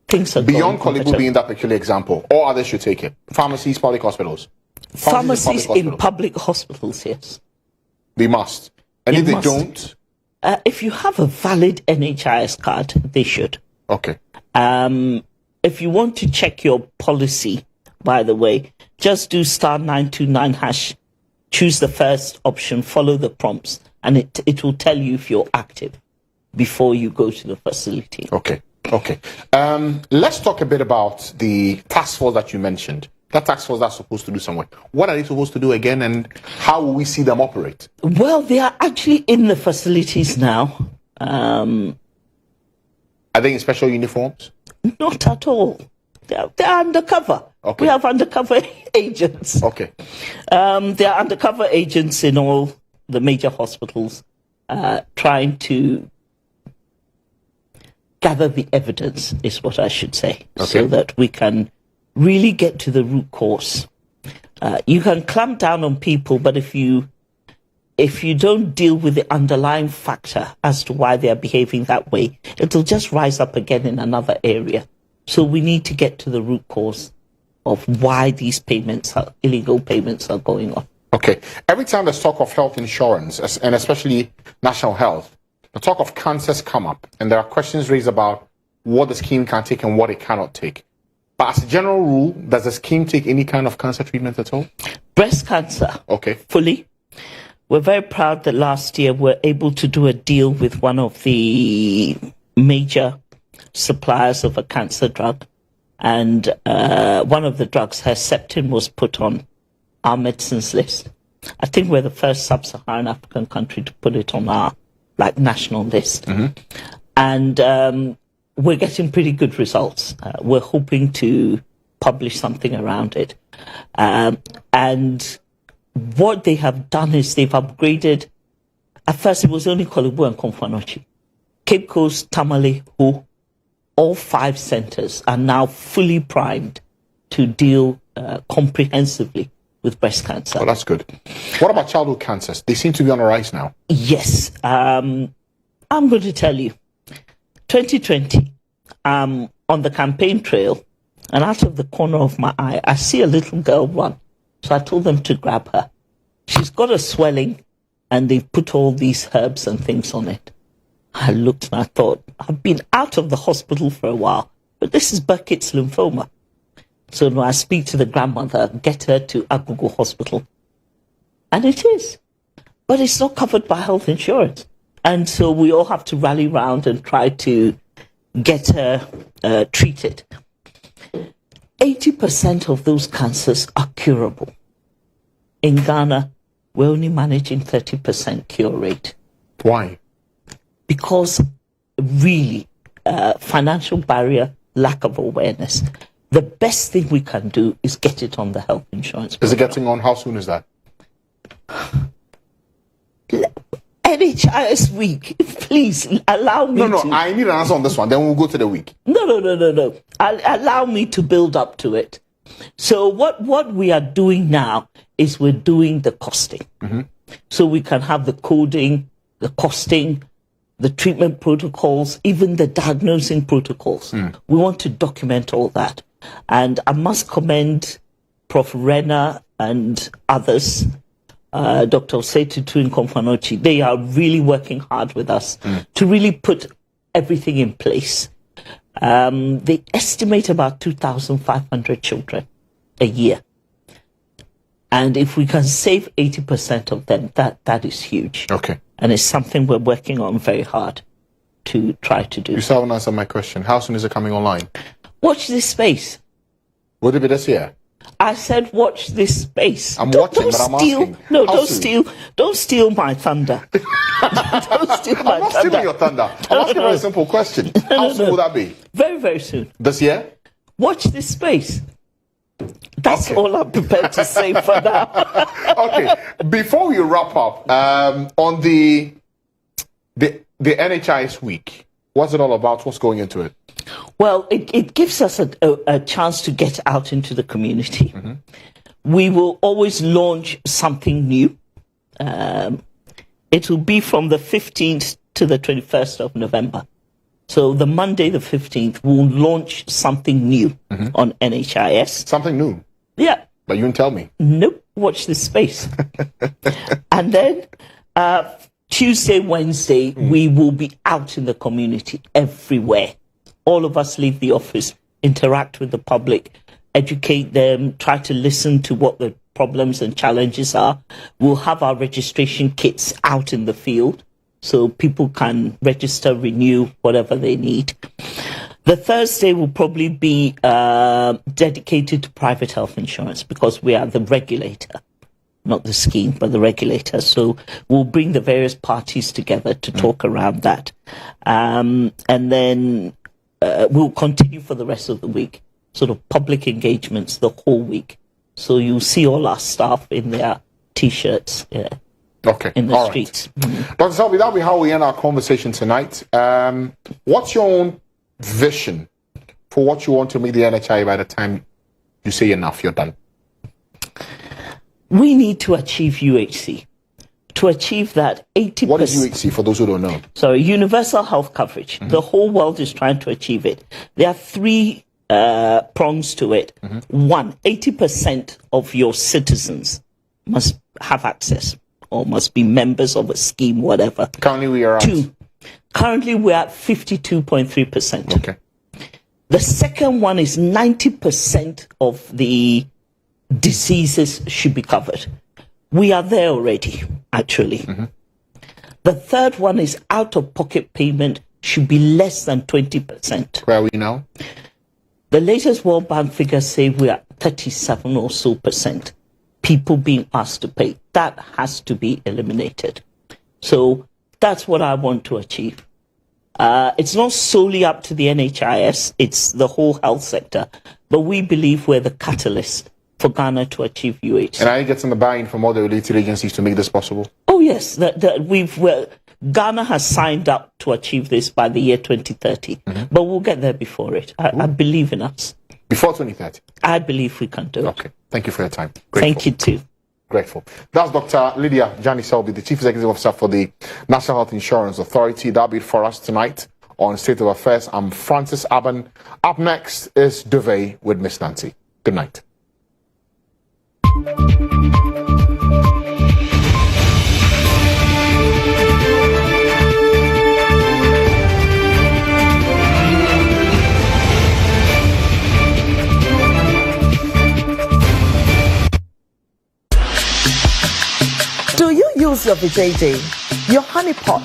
Speaker 2: things are
Speaker 1: beyond
Speaker 2: going
Speaker 1: Kolibu being that peculiar example, all others should take it. Pharmacies, public hospitals.
Speaker 2: Pharmacies in public hospitals, yes.
Speaker 1: They must. And if they don't?
Speaker 2: If you have a valid NHIS card, they should.
Speaker 1: Okay.
Speaker 2: If you want to check your policy, by the way, just do *929#, choose the first option, follow the prompts, and it will tell you if you're active before you go to the facility.
Speaker 1: Okay. Let's talk a bit about the task force that you mentioned. That task force that's supposed to do some work. What are they supposed to do again, and how will we see them operate?
Speaker 2: Well, they are actually in the facilities now.
Speaker 1: Are they in special uniforms?
Speaker 2: Not at all. They're undercover.
Speaker 1: Okay.
Speaker 2: We have undercover agents.
Speaker 1: Okay.
Speaker 2: There are undercover agents in all the major hospitals trying to gather the evidence, is what I should say, so that we can really get to the root cause. You can clamp down on people, but if you don't deal with the underlying factor as to why they are behaving that way, it'll just rise up again in another area. So we need to get to the root cause of why these illegal payments are going on.
Speaker 1: Okay. Every time there's talk of health insurance, and especially national health, the talk of cancers come up, and there are questions raised about what the scheme can take and what it cannot take. But as a general rule, does the scheme take any kind of cancer treatment at all?
Speaker 2: Breast cancer.
Speaker 1: Okay.
Speaker 2: Fully. We're very proud that last year we're able to do a deal with one of the major suppliers of a cancer drug. And one of the drugs, Herceptin, was put on our medicines list. I think we're the first sub-Saharan African country to put it on our national list. And we're getting pretty good results. We're hoping to publish something around it. And what they have done is they've upgraded. At first, it was only Kolibu and Komfanochi. Cape Coast, Tamale, Ho, all 5 centers are now fully primed to deal comprehensively with breast cancer.
Speaker 1: Oh, that's good. What about childhood cancers? They seem to be on the rise now.
Speaker 2: Yes. I'm going to tell you. 2020, on the campaign trail, and out of the corner of my eye, I see a little girl run. So I told them to grab her. She's got a swelling, and they've put all these herbs and things on it. I looked and I thought, I've been out of the hospital for a while, but this is Burkitt's lymphoma. So when I speak to the grandmother, get her to Agogo Hospital. And it is. But it's not covered by health insurance. And so we all have to rally round and try to get her treated. 80% of those cancers are curable. In Ghana, we're only managing 30% cure rate.
Speaker 1: Why?
Speaker 2: Because really, financial barrier, lack of awareness. The best thing we can do is get it on the health insurance program.
Speaker 1: Is it getting on? How soon is that?
Speaker 2: NHIS week, please allow me to...
Speaker 1: No, I need an answer on this one. Then we'll go to the week.
Speaker 2: No. Allow me to build up to it. So what we are doing now is we're doing the costing. So we can have the coding, the costing, the treatment protocols, even the diagnosing protocols. We want to document all that. And I must commend Prof. Renner and others, Dr. Osetutu in Komfanochi. They are really working hard with us to really put everything in place. They estimate about 2,500 children a year. And if we can save 80% of them, that is huge.
Speaker 1: Okay.
Speaker 2: And it's something we're working on very hard to try to do.
Speaker 1: You still haven't answered my question. How soon is it coming online?
Speaker 2: Watch this space.
Speaker 1: Would it be this year?
Speaker 2: I said watch this space.
Speaker 1: I'm watching, but I'm asking.
Speaker 2: No, don't steal my thunder. Don't steal my thunder.
Speaker 1: I'm not stealing your thunder. I'm asking a very simple question. How soon will that be?
Speaker 2: Very, very soon.
Speaker 1: This year?
Speaker 2: Watch this space. That's all I'm prepared to say for now.
Speaker 1: Okay. Before we wrap up, on the NHIS week, what's it all about? What's going into it?
Speaker 2: Well, it gives us a chance to get out into the community. We will always launch something new. It will be from the 15th to the 21st of November. So the Monday, the 15th, we'll launch something new on NHIS.
Speaker 1: Something new?
Speaker 2: Yeah.
Speaker 1: But you didn't tell me.
Speaker 2: Nope. Watch this space. And then Tuesday, Wednesday, we will be out in the community everywhere. All of us leave the office, interact with the public, educate them, try to listen to what the problems and challenges are. We'll have our registration kits out in the field so people can register, renew, whatever they need. The Thursday will probably be dedicated to private health insurance because we are the regulator, not the scheme, but the regulator. So we'll bring the various parties together to talk around that. And then we'll continue for the rest of the week, sort of public engagements the whole week. So you'll see all our staff in their T-shirts in the streets.
Speaker 1: Right. Dr. Selby, that'll be how we end our conversation tonight. What's your own vision for what you want to meet the NHIA by the time you say enough, you're done?
Speaker 2: We need to achieve UHC. To achieve that, 80%...
Speaker 1: What is UHC, for those who don't know?
Speaker 2: Sorry, universal health coverage. The whole world is trying to achieve it. There are three prongs to it. One, 80% of your citizens must have access or must be members of a scheme, whatever.
Speaker 1: Currently, we are at...
Speaker 2: Currently, we're at 52.3%.
Speaker 1: Okay.
Speaker 2: The second one is 90% of the diseases should be covered. We are there already, actually. The third one is out-of-pocket payment should be less than 20%.
Speaker 1: Where are we now?
Speaker 2: The latest World Bank figures say we are 37 or so percent. People being asked to pay. That has to be eliminated. So that's what I want to achieve. It's not solely up to the NHIS, it's the whole health sector. But we believe we're the catalyst for Ghana to achieve UHC.
Speaker 1: And are you getting the buy-in from all the related agencies to make this possible?
Speaker 2: Oh, yes. Ghana has signed up to achieve this by the year 2030. But we'll get there before it. I believe in us.
Speaker 1: Before 2030?
Speaker 2: I believe we can do it.
Speaker 1: Okay. Thank you for your time. Grateful.
Speaker 2: Thank you too.
Speaker 1: Grateful. That's Dr. Lydia Dsane-Selby, the Chief Executive Officer for the National Health Insurance Authority. That'll be it for us tonight on State of Affairs. I'm Francis Aban. Up next is Duvet with Miss Nancy. Good night.
Speaker 15: Do you use your VJJ, your honey pot?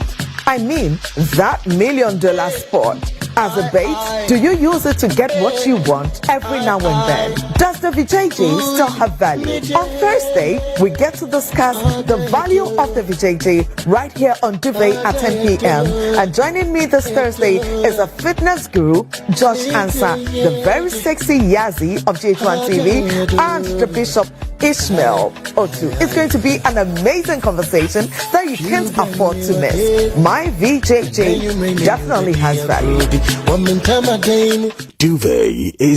Speaker 15: I mean, that $1 million spot. As a bait, do you use it to get what you want every now and then? Does the VJJ still have value? On Thursday, we get to discuss the value of the VJJ right here on Duvet at 10 p.m. And joining me this Thursday is a fitness guru, Josh Ansah, the very sexy Yazzie of GHOne TV, and the Bishop Ishmael Otu. It's going to be an amazing conversation that you can't afford to miss. My VJJ definitely has value.
Speaker 13: Duvet is